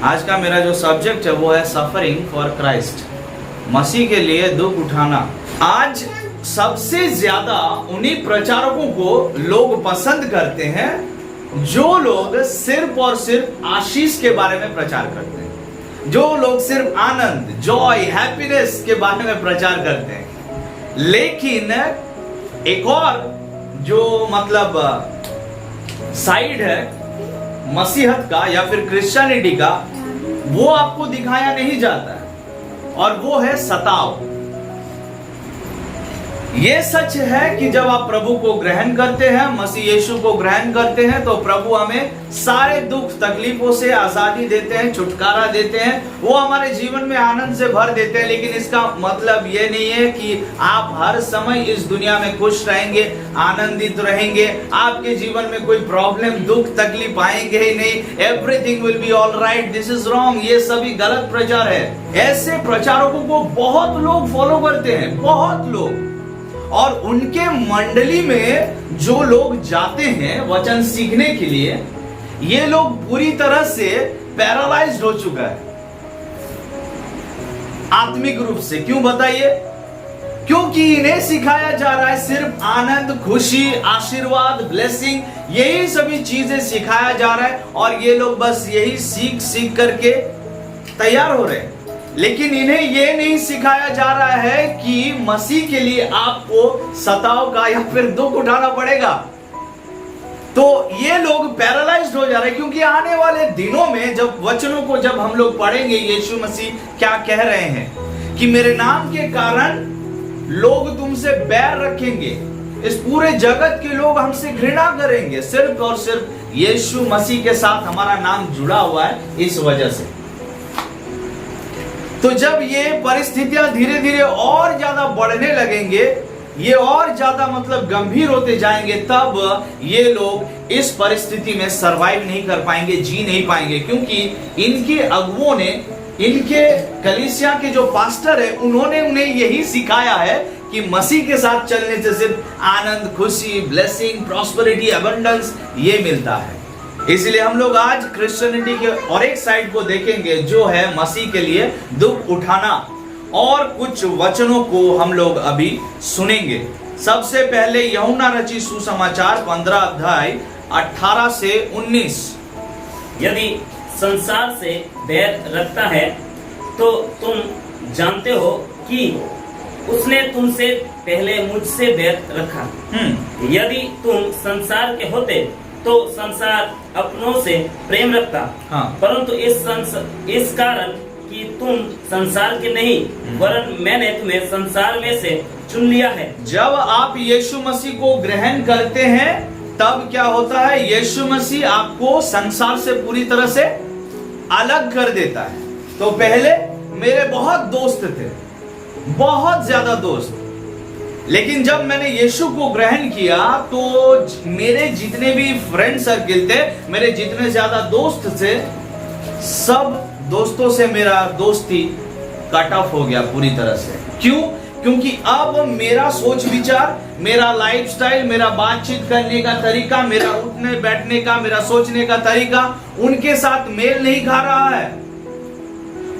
आज का मेरा जो सब्जेक्ट है वो है सफरिंग फॉर क्राइस्ट, मसीह के लिए दुख उठाना। आज सबसे ज्यादा उन्हीं प्रचारकों को लोग पसंद करते हैं जो लोग सिर्फ और सिर्फ आशीष के बारे में प्रचार करते हैं, जो लोग सिर्फ आनंद, जॉय, हैप्पीनेस के बारे में प्रचार करते हैं। लेकिन एक और जो साइड है मसीहत का या फिर क्रिश्चियनिटी का, वो आपको दिखाया नहीं जाता है, और वो है सताव। ये सच है कि जब आप प्रभु को ग्रहण करते हैं, मसीह यीशु को ग्रहण करते हैं, तो प्रभु हमें सारे दुख तकलीफों से आजादी देते हैं, छुटकारा देते हैं, वो हमारे जीवन में आनंद से भर देते हैं। लेकिन इसका मतलब ये नहीं है कि आप हर समय इस दुनिया में खुश रहेंगे, आनंदित रहेंगे, आपके जीवन में कोई प्रॉब्लम, दुख, तकलीफ आएंगे ही नहीं। Everything will be all right, this is wrong. ये सभी गलत प्रचार है। ऐसे प्रचारकों को बहुत लोग फॉलो करते हैं, बहुत लोग, और उनके मंडली में जो लोग जाते हैं वचन सीखने के लिए, ये लोग पूरी तरह से पैरालाइज्ड हो चुका है आत्मिक रूप से। क्यों बताइए? क्योंकि इन्हें सिखाया जा रहा है सिर्फ आनंद, खुशी, आशीर्वाद, ब्लेसिंग, यही सभी चीजें सिखाया जा रहा है, और ये लोग बस यही सीख सीख करके तैयार हो रहे हैं। लेकिन इन्हें यह नहीं सिखाया जा रहा है कि मसीह के लिए आपको सताव का या फिर दुख उठाना पड़ेगा। तो ये लोग पैरालाइज्ड हो जा रहे हैं, क्योंकि आने वाले दिनों में जब वचनों को जब हम लोग पढ़ेंगे, यीशु मसीह क्या कह रहे हैं कि मेरे नाम के कारण लोग तुमसे बैर रखेंगे, इस पूरे जगत के लोग हमसे घृणा करेंगे, सिर्फ और सिर्फ यीशु मसीह के साथ हमारा नाम जुड़ा हुआ है इस वजह से। तो जब ये परिस्थितियां धीरे धीरे और ज्यादा बढ़ने लगेंगे, ये और ज्यादा गंभीर होते जाएंगे, तब ये लोग इस परिस्थिति में सरवाइव नहीं कर पाएंगे, जी नहीं पाएंगे, क्योंकि इनके अगुओं ने, इनके कलीसिया के जो पास्टर है, उन्होंने उन्हें यही सिखाया है कि मसीह के साथ चलने से सिर्फ आनंद, खुशी, ब्लेसिंग, प्रॉस्पेरिटी, अबंडेंस ये मिलता है। इसलिए हम लोग आज क्रिश्चियनिटी के और एक साइड को देखेंगे, जो है मसीह के लिए दुख उठाना, और कुछ वचनों को हम लोग अभी सुनेंगे। सबसे पहले यूहन्ना रचित सुसमाचार 15 अध्याय 18 से 19। यदि संसार से बैर रखता है तो तुम जानते हो कि उसने तुमसे पहले मुझसे बैर रखा। यदि तुम संसार के होते तो संसार अपनों से प्रेम रखता। हाँ। परंतु इस कारण कि तुम संसार के नहीं, वरन मैंने तुम्हें संसार में से चुन लिया है। जब आप यीशु मसीह को ग्रहण करते हैं, तब क्या होता है? यीशु मसीह आपको संसार से पूरी तरह से अलग कर देता है। तो पहले मेरे बहुत दोस्त थे, बहुत ज्यादा दोस्त, लेकिन जब मैंने यीशु को ग्रहण किया तो मेरे जितने भी फ्रेंड सर्किल थे, मेरे जितने ज्यादा दोस्त थे, सब दोस्तों से मेरा दोस्ती कट ऑफ हो गया पूरी तरह से। क्यों? क्योंकि अब मेरा सोच विचार, मेरा लाइफस्टाइल, मेरा बातचीत करने का तरीका, मेरा उठने बैठने का, मेरा सोचने का तरीका उनके साथ मेल नहीं खा रहा है।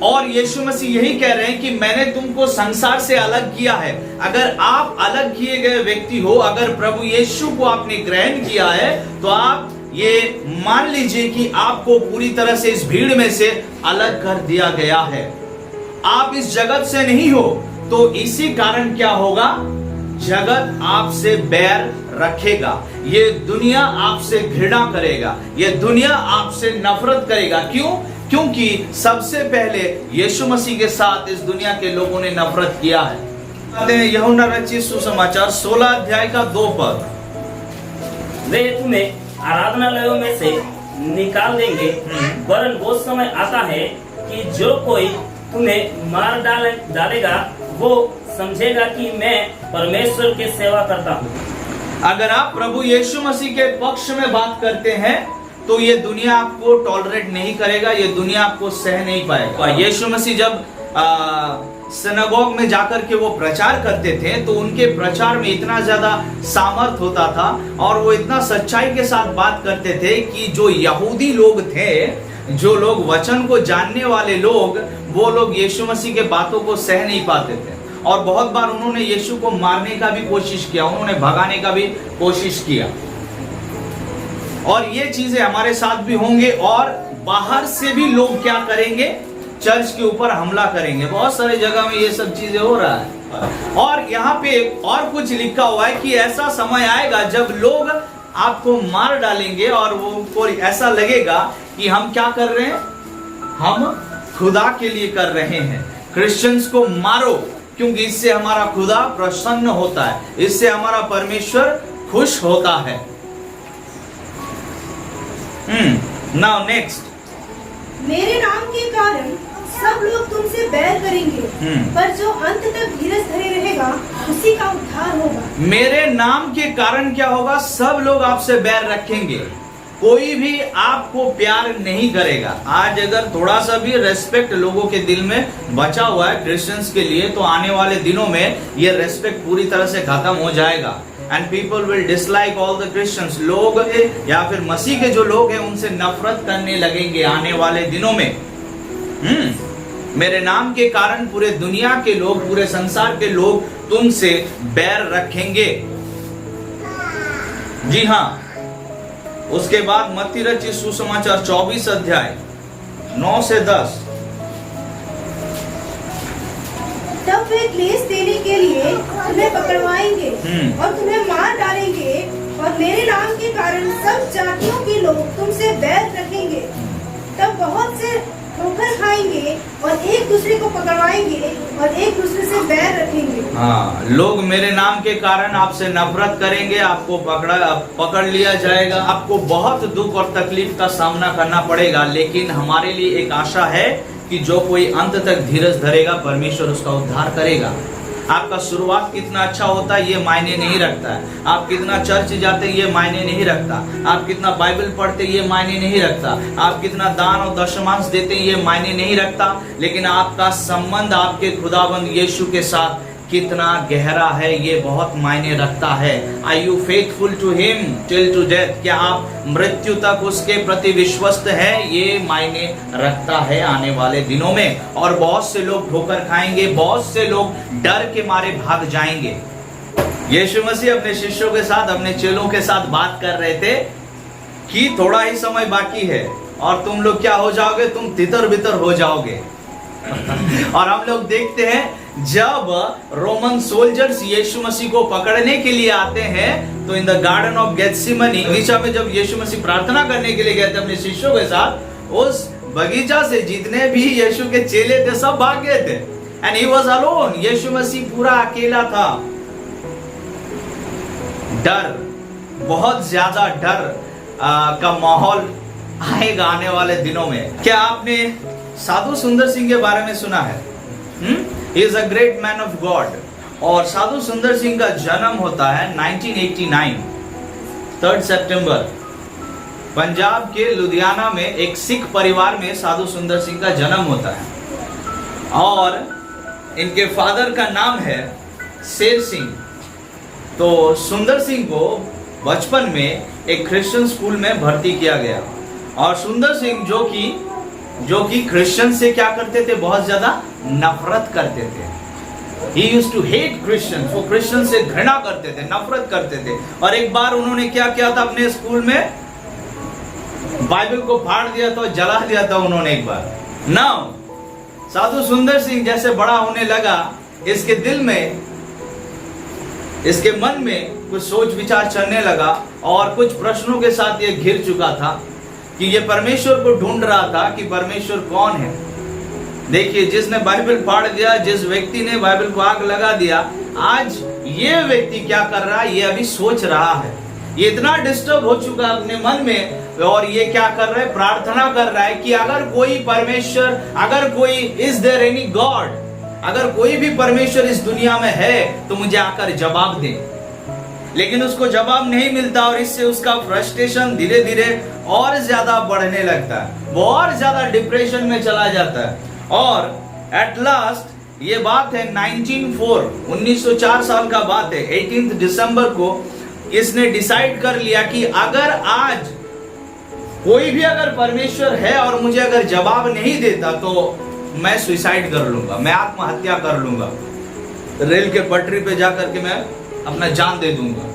और यीशु मसीह यही कह रहे हैं कि मैंने तुमको संसार से अलग किया है। अगर आप अलग किए गए व्यक्ति हो, अगर प्रभु यीशु को आपने ग्रहण किया है, तो आप ये मान लीजिए कि आपको पूरी तरह से इस भीड़ में से अलग कर दिया गया है। आप इस जगत से नहीं हो, तो इसी कारण क्या होगा? जगत आपसे बैर रखेगा, ये दुनिया आपसे घृणा करेगा, ये दुनिया आपसे नफरत करेगा। क्यों? क्योंकि सबसे पहले यीशु मसीह के साथ इस दुनिया के लोगों ने नफरत किया है। यूहन्ना रचित सुसमाचार 16 अध्याय का 2 पद। वे तुम्हें आराधनालयों में से निकाल देंगे, वरन वो समय आता है कि जो कोई तुम्हें मार डालेगा, वो समझेगा कि मैं परमेश्वर की सेवा करता हूँ। अगर आप प्रभु यीशु मसीह के पक्ष में बात करते हैं, तो ये दुनिया आपको टॉलरेट नहीं करेगा, ये दुनिया आपको सह नहीं पाएगा। यीशु मसीह जब सिनेगोग में जाकर के वो प्रचार करते थे, तो उनके प्रचार में इतना ज्यादा सामर्थ होता था, और वो इतना सच्चाई के साथ बात करते थे कि जो यहूदी लोग थे जो लोग वचन को जानने वाले लोग, वो लोग यीशु मसीह के बातों को सह नहीं पाते थे और बहुत बार उन्होंने यीशु को मारने का भी कोशिश किया, उन्होंने भगाने का भी कोशिश किया। और ये चीजें हमारे साथ भी होंगे और बाहर से भी लोग क्या करेंगे, चर्च के ऊपर हमला करेंगे। बहुत सारे जगह में ये सब चीजें हो रहा है। और यहाँ पे और कुछ लिखा हुआ है कि ऐसा समय आएगा जब लोग आपको मार डालेंगे और वो ऐसा लगेगा कि हम क्या कर रहे हैं, हम खुदा के लिए कर रहे हैं। क्रिश्चियंस को मारो, क्योंकि इससे हमारा खुदा प्रसन्न होता है, इससे हमारा परमेश्वर खुश होता है। नाउ नेक्स्ट, मेरे नाम के कारण सब लोग तुमसे बैर करेंगे, पर जो अंत तक धीरज धरे रहेगा उसी का उद्धार होगा। मेरे नाम के कारण क्या होगा, सब लोग आपसे बैर रखेंगे, कोई भी आपको प्यार नहीं करेगा। आज अगर थोड़ा सा भी रेस्पेक्ट लोगों के दिल में बचा हुआ है क्रिश्चियंस के लिए, तो आने वाले दिनों में ये रेस्पेक्ट पूरी तरह से खत्म हो जाएगा and people will dislike all the Christians. लोग या फिर मसीह के जो लोग हैं उनसे नफरत करने लगेंगे आने वाले दिनों में। मेरे नाम के कारण पूरे दुनिया के लोग, पूरे संसार के लोग तुमसे बैर रखेंगे। जी हाँ, उसके बाद मत्ती रचित सुसमाचार 24 अध्याय 9 से 10। तब वे क्लेश देने के लिए तुम्हें पकड़वाएंगे और तुम्हें मार डालेंगे, और मेरे नाम के कारण सब जातियों के लोग तुमसे बैर रखेंगे। तब बहुत से ठोकर खाएंगे और एक दूसरे को पकड़वाएंगे और एक दूसरे से बैर रखेंगे। हाँ, लोग मेरे नाम के कारण आपसे नफरत करेंगे, आपको पकड़ लिया जाएगा, आपको बहुत दुख और तकलीफ का सामना करना पड़ेगा। लेकिन हमारे लिए एक आशा है कि जो कोई अंत तक धीरज धरेगा, परमेश्वर उसका उद्धार करेगा। आपका शुरुआत कितना अच्छा होता है ये मायने नहीं रखता है, आप कितना चर्च जाते ये मायने नहीं रखता, आप कितना बाइबल पढ़ते ये मायने नहीं रखता, आप कितना दान और दशमांश देते ये मायने नहीं रखता, लेकिन आपका संबंध आपके खुदाबंद यीशु के साथ कितना गहरा है ये बहुत मायने रखता है। Are you faithful to him till to death? क्या आप मृत्यु तक उसके प्रति विश्वस्त है? ये मायने रखता है आने वाले दिनों में। और बहुत से लोग ठोकर खाएंगे, बहुत से लोग डर के मारे भाग जाएंगे। यीशु मसीह अपने शिष्यों के साथ, अपने चेलों के साथ बात कर रहे थे कि थोड़ा ही समय बाकी है और तुम लोग क्या हो जाओगे, तुम तितर बितर हो जाओगे। और हम लोग देखते हैं जब रोमन सोल्जर्स यीशु मसीह को पकड़ने के लिए आते हैं, तो in the garden of Gethsemane बगीचा में जब यीशु मसीह प्रार्थना करने के लिए गए थे अपने शिष्यों के साथ, उस बगीचा से जितने भी यीशु के चेले थे सब भाग गए थे। एंड ही वाज अलोन, यीशु मसीह पूरा अकेला था। डर, बहुत ज्यादा डर का माहौल आएगा आने वाले दिनों में। क्या आपने साधु सुंदर सिंह के बारे में सुना है? He is a great man of God। और साधु सुंदर सिंह का जन्म होता है 1989 3 सितंबर। पंजाब के लुधियाना में एक सिख परिवार में साधु सुंदर सिंह का जन्म होता है और इनके फादर का नाम है शेर सिंह। तो सुंदर सिंह को बचपन में एक क्रिश्चियन स्कूल में भर्ती किया गया और सुंदर सिंह जो कि क्रिश्चियन से क्या करते थे, बहुत ज्यादा नफरत करते थे। He used to hate Christians, वो क्रिश्चियन से घृणा करते थे, नफरत करते थे। और एक बार उन्होंने क्या किया था, अपने स्कूल में बाइबल को फाड़ दिया था, जला दिया था उन्होंने एक बार। नाउ साधु सुंदर सिंह जैसे बड़ा होने लगा, इसके दिल में, इसके मन में कुछ सोच विचार चलने लगा और कुछ प्रश्नों के साथ ये घिर चुका था कि ये परमेश्वर को ढूंढ रहा था कि परमेश्वर कौन है। देखिए, जिसने बाइबल फाड़ दिया, जिस व्यक्ति ने बाइबल को आग लगा दिया, आज ये व्यक्ति क्या कर रहा है, ये अभी सोच रहा है। ये इतना डिस्टर्ब हो चुका है अपने मन में और ये क्या कर रहा है, प्रार्थना कर रहा है कि अगर कोई परमेश्वर, अगर कोई, इज देयर एनी गॉड, अगर कोई भी परमेश्वर इस दुनिया में है तो मुझे आकर जवाब दे। लेकिन उसको जवाब नहीं मिलता और इससे उसका फ्रस्ट्रेशन धीरे धीरे और ज्यादा बढ़ने लगता है, वो और ज्यादा डिप्रेशन में चला जाता है। और एट लास्ट ये बात है 1904 साल का बात है, 18 दिसंबर को इसने डिसाइड कर लिया कि अगर आज कोई भी अगर परमेश्वर है और मुझे अगर जवाब नहीं देता तो मैं सुसाइड कर लूंगा, मैं आत्महत्या कर लूंगा, रेल के पटरी पे जाकर के मैं अपना जान दे दूंगा।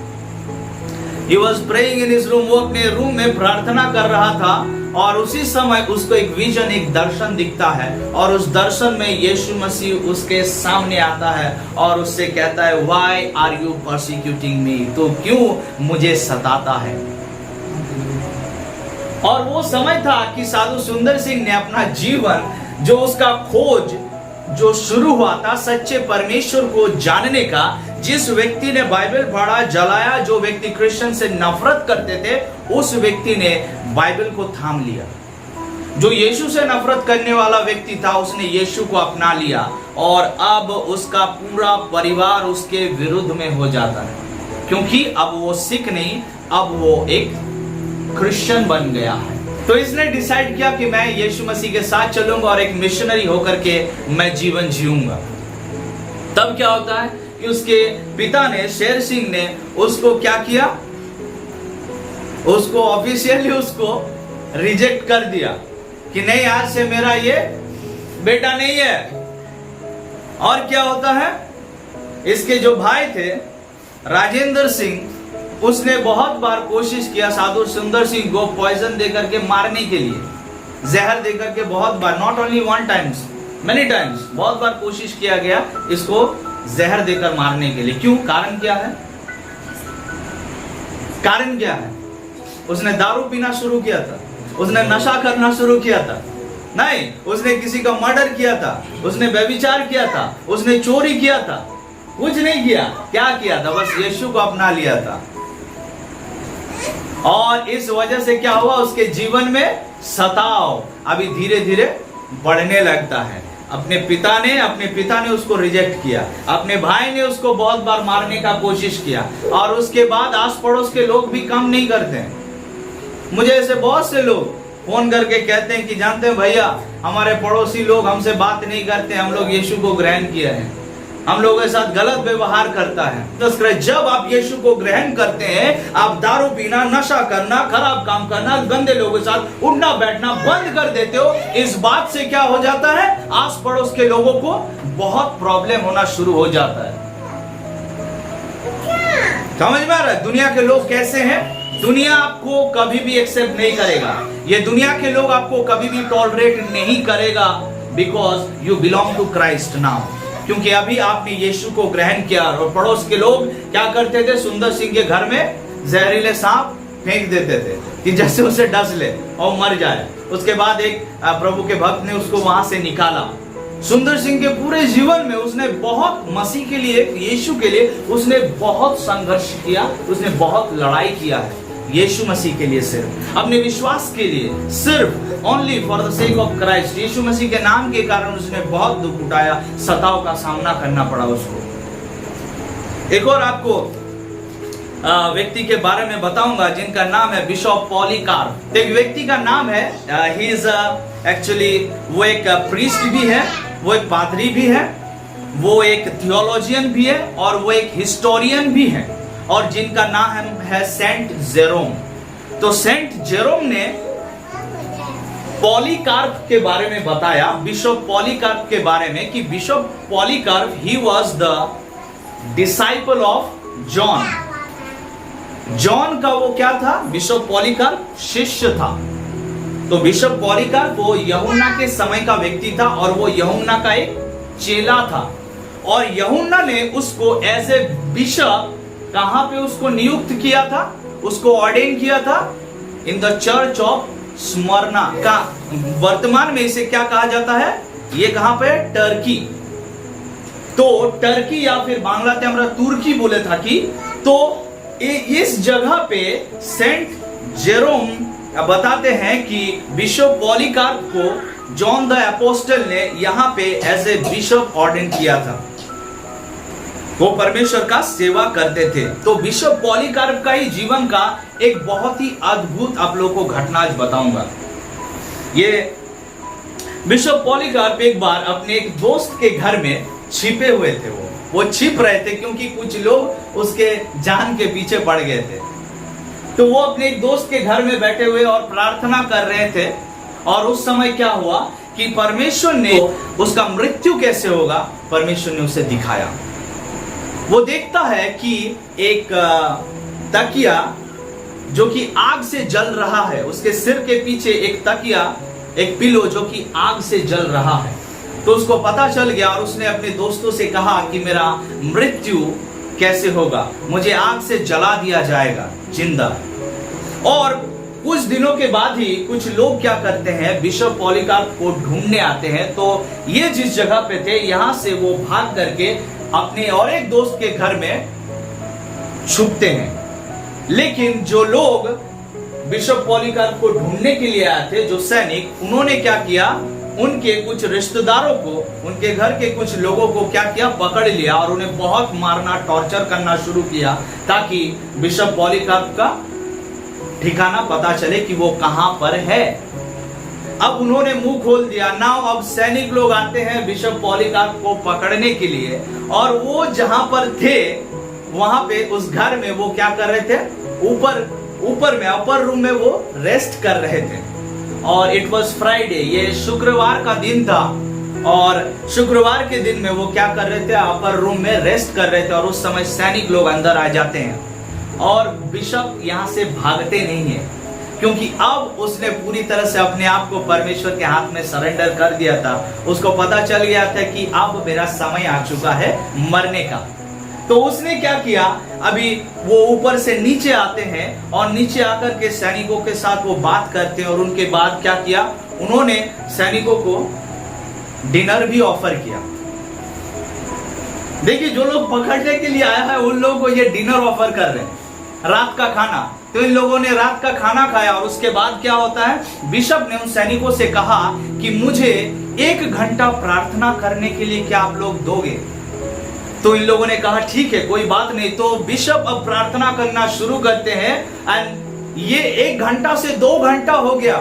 He was praying in his room, वो अपने रूम में प्रार्थना कर रहा था और उसी समय उसको एक विजन, एक दर्शन दिखता है और उस दर्शन में यीशु मसीह उसके सामने आता है और उससे कहता है, Why are you persecuting me? तो क्यों मुझे सताता है? और वो समय था कि साधु सुंदर सिंह ने अपना जीवन, जो उसका खोज जो शुरू हुआ था सच्चे परमेश्वर को जानने का, जिस व्यक्ति ने बाइबल पढ़ा, जलाया, जो व्यक्ति क्रिश्चियन से नफरत करते थे, उस व्यक्ति ने बाइबल को थाम लिया। जो यीशु से नफरत करने वाला व्यक्ति था, उसने यीशु को अपना लिया और अब उसका पूरा परिवार उसके विरुद्ध में हो जाता है, क्योंकि अब वो सिख नहीं, अब वो एक क्रिश्चियन बन गया है। तो इसने डिसाइड किया कि मैं यीशु मसीह के साथ चलूंगा और एक मिशनरी होकर के मैं जीवन जीऊंगा। तब क्या होता है कि उसके पिता ने, शेर सिंह ने उसको क्या किया, उसको ऑफिशियली उसको रिजेक्ट कर दिया कि नहीं, आज से मेरा ये बेटा नहीं है। और क्या होता है, इसके जो भाई थे राजेंद्र सिंह, उसने बहुत बार कोशिश किया साधु सुंदर सिंह को पॉइजन देकर के मारने के लिए, जहर देकर के बहुत बार, not only one times, many times, बहुत बार कोशिश किया गया इसको जहर देकर मारने के लिए। क्यों? कारण क्या है? कारण क्या है? उसने दारू पीना शुरू किया था, उसने नशा करना शुरू किया था, नहीं, उसने किसी का मर्डर किया था, उसने व्यभिचार किया था, उसने चोरी किया था, कुछ नहीं किया। क्या किया था? बस यीशु को अपना लिया था। और इस वजह से क्या हुआ, उसके जीवन में सताव अभी धीरे धीरे बढ़ने लगता है। अपने पिता ने उसको रिजेक्ट किया, अपने भाई ने उसको बहुत बार मारने का कोशिश किया, और उसके बाद आस पड़ोस के लोग भी कम नहीं करते हैं। मुझे ऐसे बहुत से लोग फोन करके कहते हैं कि जानते हैं भैया, हमारे पड़ोसी लोग हमसे बात नहीं करते, हम लोग यीशु को ग्रहण किया है, हम लोगों के साथ गलत व्यवहार करता है। जब आप यीशु को ग्रहण करते हैं, आप दारू पीना, नशा करना, खराब काम करना, गंदे लोगों के साथ उठना बैठना बंद कर देते हो। इस बात से क्या हो जाता है, आस पड़ोस के लोगों को बहुत प्रॉब्लम होना शुरू हो जाता है। समझ में आ रहा है दुनिया के लोग कैसे हैं? दुनिया आपको कभी भी एक्सेप्ट नहीं करेगा, ये दुनिया के लोग आपको कभी भी टॉलरेट नहीं करेगा, because you belong to Christ now, क्योंकि अभी आपने यीशु को ग्रहण किया। और पड़ोस के लोग क्या करते थे, सुंदर सिंह के घर में जहरीले सांप फेंक देते थे कि जैसे उसे डस ले और मर जाए। उसके बाद एक प्रभु के भक्त ने उसको वहां से निकाला। सुंदर सिंह के पूरे जीवन में उसने बहुत मसीह के लिए, यीशु के लिए उसने बहुत संघर्ष किया, उसने बहुत लड़ाई किया है यीशु मसीह के लिए, सिर्फ अपने विश्वास के लिए, सिर्फ only for the sake of Christ. यीशु मसीह के नाम के कारण उसने बहुत दुख उठाया, सताव का सामना करना पड़ा उसको। एक और आपको व्यक्ति के बारे में बताऊंगा जिनका नाम है बिशप पॉलीकार्प। एक व्यक्ति का नाम है, ही इज एक्चुअली, वो एक प्रीस्ट भी है, वो एक पादरी भी है, वो एक थियोलॉजियन भी है और वो एक हिस्टोरियन भी है, और जिनका नाम है सेंट जेरोम। तो सेंट जेरोम ने पॉलीकार्प के बारे में बताया, बिशप पॉलीकार्प के बारे में, कि bishop Polycarp he was the disciple of John. John का वो क्या था? बिशप पॉलीकार्प शिष्य था। तो बिशप पॉलीकार्प वो यूहन्ना के समय का व्यक्ति था और वो यूहन्ना का एक चेला था, और यूहन्ना ने उसको एज ए बिशप कहां पे उसको नियुक्त किया था, उसको ऑर्डेन किया था? इन द चर्च ऑफ स्मरना का, वर्तमान में इसे क्या कहा जाता है? ये कहां पे? टर्की। तो टर्की या फिर बांग्लाते हमरा तुर्की बोले था कि, तो इस जगह पे सेंट जेरोम बताते हैं कि बिशप पॉलीकार्प को जॉन द अपोस्टल ने यहां पे एज ए बिशप ऑर्डेन किया था। वो परमेश्वर का सेवा करते थे। तो बिशप पॉलीकार्प का ही जीवन का एक बहुत ही अद्भुत आप लोगों को घटना आज बताऊंगा। ये बिशप पॉलीकार्प एक बार अपने एक दोस्त के घर में छिपे हुए थे। वो छिप रहे थे क्योंकि कुछ लोग उसके जान के पीछे पड़ गए थे। तो वो अपने एक दोस्त के घर में बैठे हुए और प्रार्थना कर रहे थे, और उस समय क्या हुआ कि परमेश्वर ने उसका मृत्यु कैसे होगा परमेश्वर ने उसे दिखाया। वो देखता है कि एक तकिया जो कि आग से जल रहा है, उसके सिर के पीछे एक तकिया, एक पिलो जो कि आग से जल रहा है। तो उसको पता चल गया और उसने अपने दोस्तों से कहा कि मेरा मृत्यु कैसे होगा, मुझे आग से जला दिया जाएगा जिंदा। और कुछ दिनों के बाद ही कुछ लोग क्या करते हैं, बिशप पॉलीकार्प को ढूंढने आते हैं। तो ये जिस जगह पे थे, यहां से वो भाग करके अपने और एक दोस्त के घर में छुपते हैं। लेकिन जो लोग बिशप पॉलीकार्प को ढूंढने के लिए आए थे, जो सैनिक, उन्होंने क्या किया, उनके कुछ रिश्तेदारों को, उनके घर के कुछ लोगों को क्या किया, पकड़ लिया और उन्हें बहुत मारना, टॉर्चर करना शुरू किया, ताकि बिशप पॉलीकार्प का ठिकाना पता चले कि वो कहां पर है। अब उन्होंने मुंह खोल दिया ना। अब सैनिक लोग आते हैं बिशप पॉलीकार्प को पकड़ने के लिए, और वो जहां पर थे वहां पे उस घर में वो क्या कर रहे थे, ऊपर में अपर रूम में वो रेस्ट कर रहे थे। और इट वॉज फ्राइडे, ये शुक्रवार का दिन था, और शुक्रवार के दिन में वो क्या कर रहे थे, अपर रूम में रेस्ट कर रहे थे। और उस समय सैनिक लोग अंदर आ जाते हैं और बिशप यहां से भागते नहीं है, क्योंकि अब उसने पूरी तरह से अपने आप को परमेश्वर के हाथ में सरेंडर कर दिया था। उसको पता चल गया था कि अब मेरा समय आ चुका है मरने का। तो उसने क्या किया, अभी वो ऊपर से नीचे आते हैं और नीचे आकर के सैनिकों के साथ वो बात करते हैं। और उनके बाद क्या किया, उन्होंने सैनिकों को डिनर भी ऑफर किया। देखिए, जो लोग पकड़ने के लिए आया है उन लोगों को ये डिनर ऑफर कर रहे हैं, रात का खाना। तो इन लोगों ने रात का खाना खाया, और उसके बाद क्या होता है, बिशप ने उन सैनिकों से कहा कि मुझे 1 घंटा प्रार्थना करने के लिए क्या आप लोग दोगे। तो इन लोगों ने कहा ठीक है, कोई बात नहीं। तो बिशप अब प्रार्थना करना शुरू करते हैं, एंड ये 1 घंटा से 2 घंटा हो गया,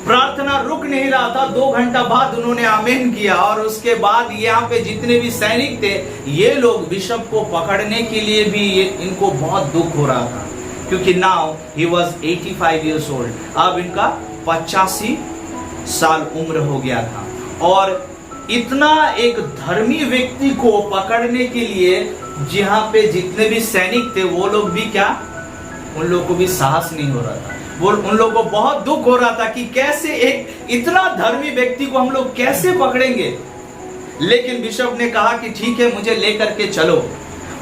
प्रार्थना रुक नहीं रहा था। 2 घंटा बाद उन्होंने आमीन किया, और उसके बाद यहाँ पे जितने भी सैनिक थे, ये लोग बिशप को पकड़ने के लिए भी इनको बहुत दुख हो रहा था, क्योंकि now he was 85 years old। अब इनका 85 साल उम्र हो गया था, और इतना एक धर्मी व्यक्ति को पकड़ने के लिए जहां पे जितने भी सैनिक थे वो लोग भी क्या, उन लोगों को भी साहस नहीं हो रहा था। वो उन लोगों को बहुत दुख हो रहा था कि कैसे एक इतना धर्मी व्यक्ति को हम लोग कैसे पकड़ेंगे। लेकिन बिशप ने कहा कि ठीक है, मुझे लेकर के चलो।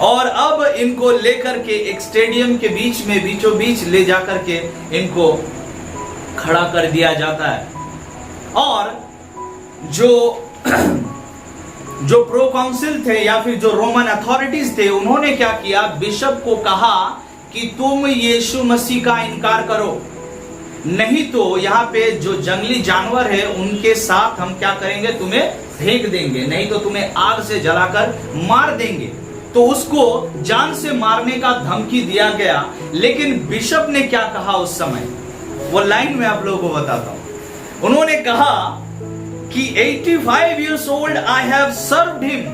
और अब इनको लेकर के एक स्टेडियम के बीच में बीचों बीच ले जाकर के इनको खड़ा कर दिया जाता है। और जो प्रो काउंसिल थे या फिर जो रोमन अथॉरिटीज थे, उन्होंने क्या किया, बिशप को कहा कि तुम यीशु मसीह का इनकार करो, नहीं तो यहाँ पे जो जंगली जानवर है उनके साथ हम क्या करेंगे, तुम्हें फेंक देंगे, नहीं तो तुम्हें आग से जलाकर मार देंगे। तो उसको जान से मारने का धमकी दिया गया। लेकिन बिशप ने क्या कहा उस समय, वो लाइन में आप लोगों को बताता हूं। उन्होंने कहा कि 85 years old I have served him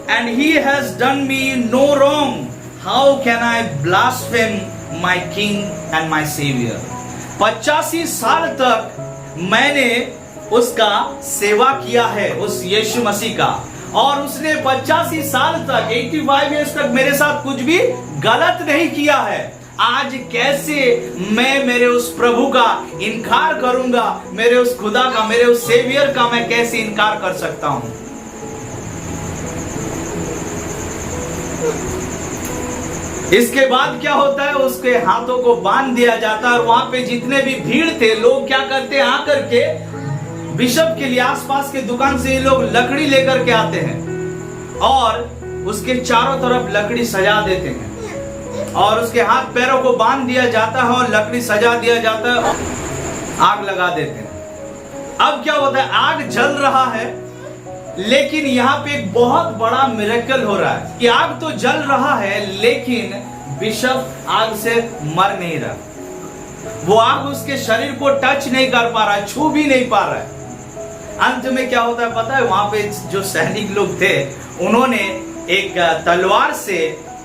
and he has done me no wrong. How can I blaspheme my king and my savior? 85 साल तक मैंने उसका सेवा किया है, उस यीशु मसीह का, और उसने 85 साल तक 85 years तक मेरे साथ कुछ भी गलत नहीं किया है। आज कैसे मैं मेरे उस प्रभु का इनकार करूंगा, मेरे उस खुदा का, मेरे उस सेवियर का मैं कैसे इनकार कर सकता हूं। इसके बाद क्या होता है, उसके हाथों को बांध दिया जाता है। और वहां पे जितने भी भीड़ थे, लोग क्या करते हैं, आकर के बिशप के लिए आसपास के दुकान से ये लोग लकड़ी लेकर के आते हैं और उसके चारों तरफ लकड़ी सजा देते हैं, और उसके हाथ पैरों को बांध दिया जाता है और लकड़ी सजा दिया जाता है और आग लगा देते हैं। अब क्या होता है, आग जल रहा है, लेकिन यहाँ पे एक बहुत बड़ा मिरेकल हो रहा है कि आग तो जल रहा है, लेकिन बिशप आग से मर नहीं रहा। वो आग उसके शरीर को टच नहीं कर पा रहा है, छू भी नहीं पा रहा है। अंत में क्या होता है पता है, वहां पे जो सैनिक लोग थे, उन्होंने एक तलवार से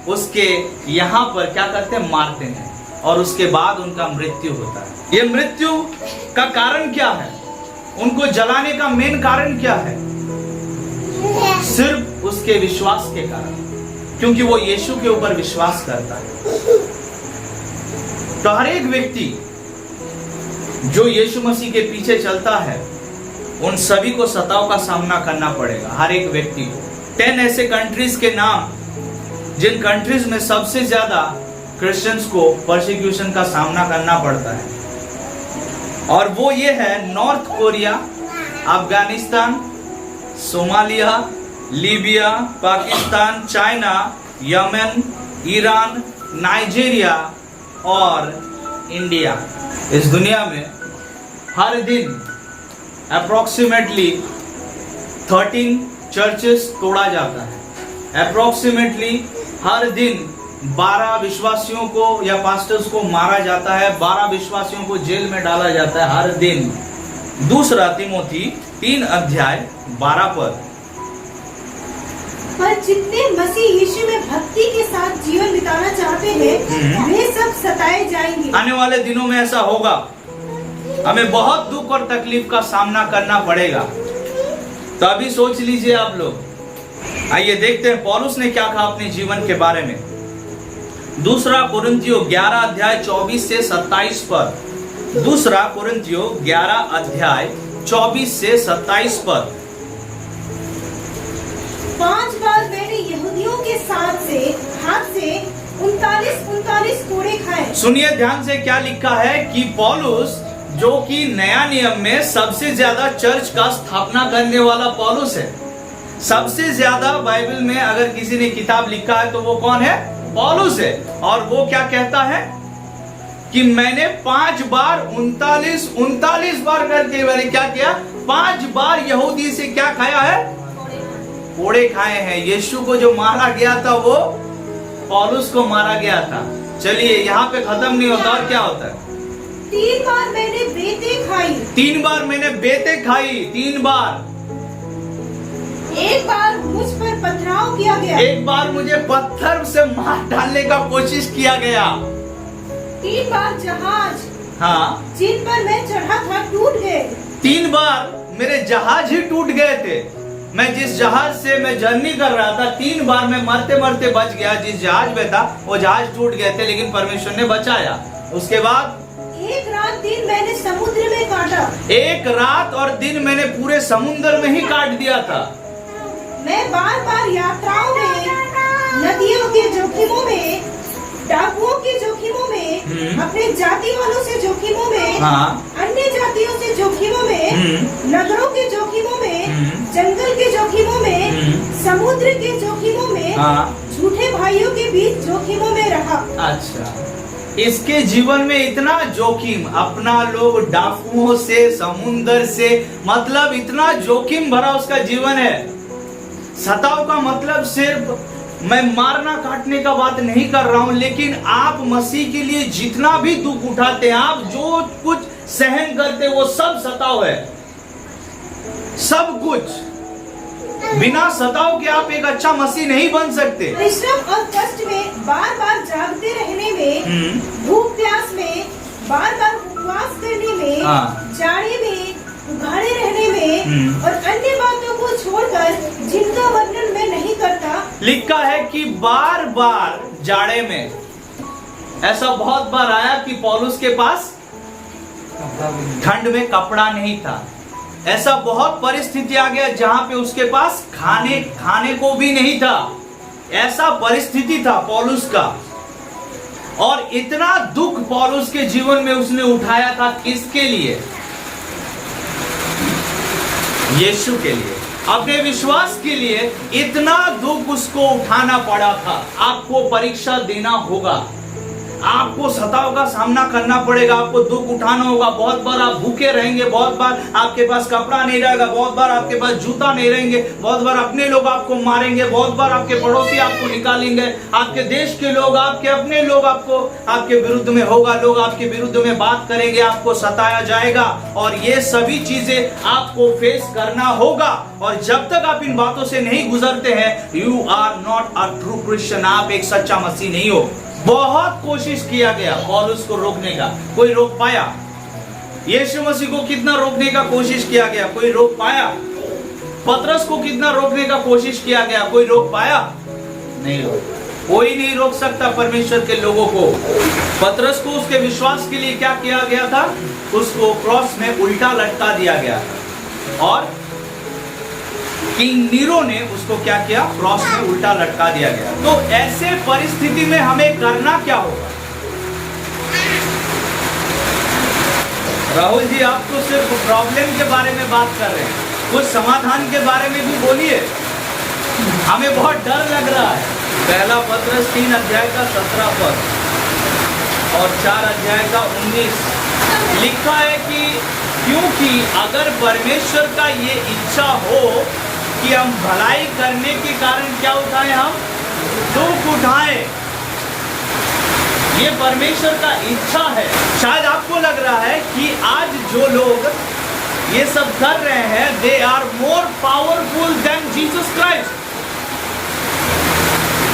उसके यहां पर क्या करते हैं, मारते हैं। और उसके बाद उनका मृत्यु होता है। ये मृत्यु का कारण क्या है? उनको जलाने का मेन कारण क्या है? सिर्फ उसके विश्वास के कारण, क्योंकि वो यीशु के ऊपर विश्वास करता है। तो हर एक व्यक्ति जो यीशु मसीह के पीछे चलता है, उन सभी को सताव का सामना करना पड़ेगा, हर एक व्यक्ति को। 10 ऐसे कंट्रीज के नाम, जिन कंट्रीज में सबसे ज्यादा क्रिश्चियंस को परसिक्यूशन का सामना करना पड़ता है, और वो ये है north Korea, Afghanistan, Somalia, Libya, Pakistan, China, Yemen, Iran, Nigeria और इंडिया। इस दुनिया में हर दिन अप्रोक्सीमेटली 13 चर्चेस तोड़ा जाता है। अप्रोक्सीमेटली हर दिन 12 विश्वासियों को या पास्टर्स को मारा जाता है, 12 विश्वासियों को जेल में डाला जाता है हर दिन। दूसरा तिमोथी 3 अध्याय 12 पद। पर जितने मसीह यीशु में भक्ति के साथ जीवन बिताना चाहते हैं, वे सब सताए जाएंगे। आने वाले दिनों में ऐसा होगा, हमें बहुत दुख और तकलीफ का सामना करना पड़ेगा। तो अभी सोच लीजिए आप लोग। आइए देखते हैं पौलुस ने क्या कहा अपने जीवन के बारे में। दूसरा कुरिन्थियों 11 अध्याय 24 से 27 पद। दूसरा कुरिन्थियों 11 अध्याय 24 से 27 पद। 5 बार मैंने यहूदियों के हाथ से 39 कोड़े खाए। सुनिए ध्यान से, क्या लिखा है कि पौलुस, जो कि नया नियम में सबसे ज्यादा चर्च का स्थापना करने वाला पौलुस है। सबसे ज्यादा बाइबल में अगर किसी ने किताब लिखा है तो वो कौन है? पौलुस है। और वो क्या कहता है कि मैंने 5 बार 39 बार करके मैंने क्या किया? 5 बार यहूदी से क्या खाया है? कोड़े खाए हैं। यीशु को जो मारा गया था वो पौलुस को मारा गया था। चलिए यहाँ पे खत्म नहीं होता, और क्या होता है? 3 बार मैंने बेतें खाई। 3 बार मैंने बेतें खाई। 3 बार। 1 बार मुझ पर पथराव किया गया। 1 बार मुझे पत्थर से मार डालने का कोशिश किया गया। 3 बार जहाज, हाँ, जिन पर मैं चढ़ा था, टूट गए। 3 बार मेरे जहाज ही टूट गए थे। मैं जिस जहाज से मैं जर्नी कर रहा था, 3 बार मैं मरते मरते बच गया। जिस जहाज में था वो जहाज टूट गए थे, लेकिन परमेश्वर ने बचाया। उसके बाद 1 रात दिन मैंने समुद्र में काटा। 1 रात और दिन मैंने पूरे समुद्र में ही काट दिया था। मैं बार बार यात्राओं में, नदियों के जोखिमों में, डाकुओं के जोखिमों में, अपने जाति वालों से जोखिमों में, हाँ, अन्य जातियों से जोखिमों में, नगरों के जोखिमों में, जंगल के जोखिमों में, समुद्र के जोखिमों में, हाँ, झूठे भाइयों के बीच जोखिमों में रहा। अच्छा, इसके जीवन में इतना जोखिम, अपना लोग, डाकुओं से, समुद्र से, मतलब इतना जोखिम भरा उसका जीवन है। सताव का मतलब सिर्फ मैं मारना काटने का बात नहीं कर रहा हूं, लेकिन आप मसीह के लिए जितना भी दुख उठाते हैं, आप जो कुछ सहन करते हैं, वो सब सताव है। सब कुछ। बिना सताव के आप एक अच्छा मसीह नहीं बन सकते। परिश्रम और कष्ट में, बार बार जागते रहने में, भूख प्यास में, बार बार उपवास करने में, जाड़े में, उघाड़े रहने में और अन्य बातों को छोड़कर, जिनका वर्णन मैं नहीं करता। लिखा है कि बार बार जाड़े में, ऐसा बहुत बार आया कि पौलुस के पास ठंड में कपड़ा नहीं था। ऐसा बहुत परिस्थिति आ गया जहां पे उसके पास खाने को भी नहीं था। ऐसा परिस्थिति था पौलुस का। और इतना दुख पौलुस के जीवन में उसने उठाया था, किसके लिए? यीशु के लिए, अपने विश्वास के लिए। इतना दुख उसको उठाना पड़ा था। आपको परीक्षा देना होगा, आपको सताव का सामना करना पड़ेगा, आपको दुख उठाना होगा। बहुत बार आप भूखे रहेंगे, बहुत बार आपके पास कपड़ा नहीं रहेगा, बहुत बार आपके पास जूता नहीं रहेंगे, बहुत बार अपने लोग आपको मारेंगे, बहुत बार आपके पड़ोसी आपको निकालेंगे, आपके देश के लोग, आपके अपने लोग आपके विरुद्ध में होगा, लोग आपके विरुद्ध में बात करेंगे, आपको सताया जाएगा। और ये सभी चीजें आपको फेस करना होगा। और जब तक आप इन बातों से नहीं गुजरते हैं, you are not a true Christian, आप एक सच्चा मसीह नहीं हो। बहुत कोशिश किया गया पौलुस को रोकने का, कोई रोक पाया? यीशु मसीह को कितना रोकने का कोशिश किया गया, कोई रोक पाया? पतरस को कितना रोकने का कोशिश किया गया, कोई रोक पाया? नहीं रोक, कोई नहीं रोक सकता परमेश्वर के लोगों को। पतरस को उसके विश्वास के लिए क्या किया गया था? उसको क्रॉस में उल्टा लटका दिया गया और किंग नीरो ने उसको क्या किया? क्रॉस में उल्टा लटका दिया गया। तो ऐसे परिस्थिति में हमें करना क्या होगा? राहुल जी, आप तो सिर्फ प्रॉब्लम के बारे में बात कर रहे हैं, कुछ समाधान के बारे में भी बोलिए। हमें बहुत डर लग रहा है। पहला पत्रस 3 अध्याय का 17 पद और 4 अध्याय का 19 लिखा है कि क्योंकि अगर परमेश्वर का ये इच्छा हो कि हम भलाई करने के कारण क्या उठाएं, हम दुख उठाएं, ये परमेश्वर का इच्छा है। शायद आपको लग रहा है कि आज जो लोग ये सब कर रहे हैं, they are more powerful than Jesus Christ.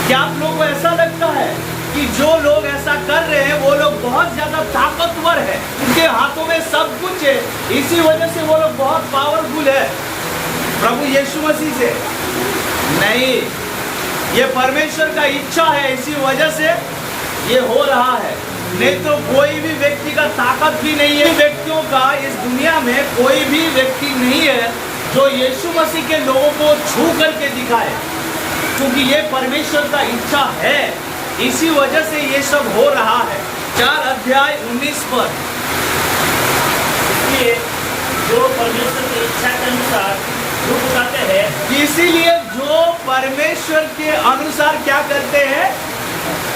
क्या आप लोगों को ऐसा लगता है कि जो लोग ऐसा कर रहे हैं वो लोग बहुत ज्यादा ताकतवर है, उनके हाथों में सब कुछ है, इसी वजह से वो लोग बहुत पावरफुल है प्रभु यीशु मसीह से? नहीं, ये परमेश्वर का इच्छा है, इसी वजह से ये हो रहा है। नहीं तो कोई भी व्यक्ति का ताकत भी नहीं है। व्यक्तियों का इस दुनिया में कोई भी व्यक्ति नहीं है जो यीशु मसीह के लोगों को छू करके दिखाए, क्योंकि ये परमेश्वर का इच्छा है, इसी वजह से ये सब हो रहा है। 4 अध्याय 19 पर, इसलिए जो परमेश्वर की इच्छा के अनुसार दुख उठाते हैं, इसीलिए जो परमेश्वर के अनुसार क्या करते हैं,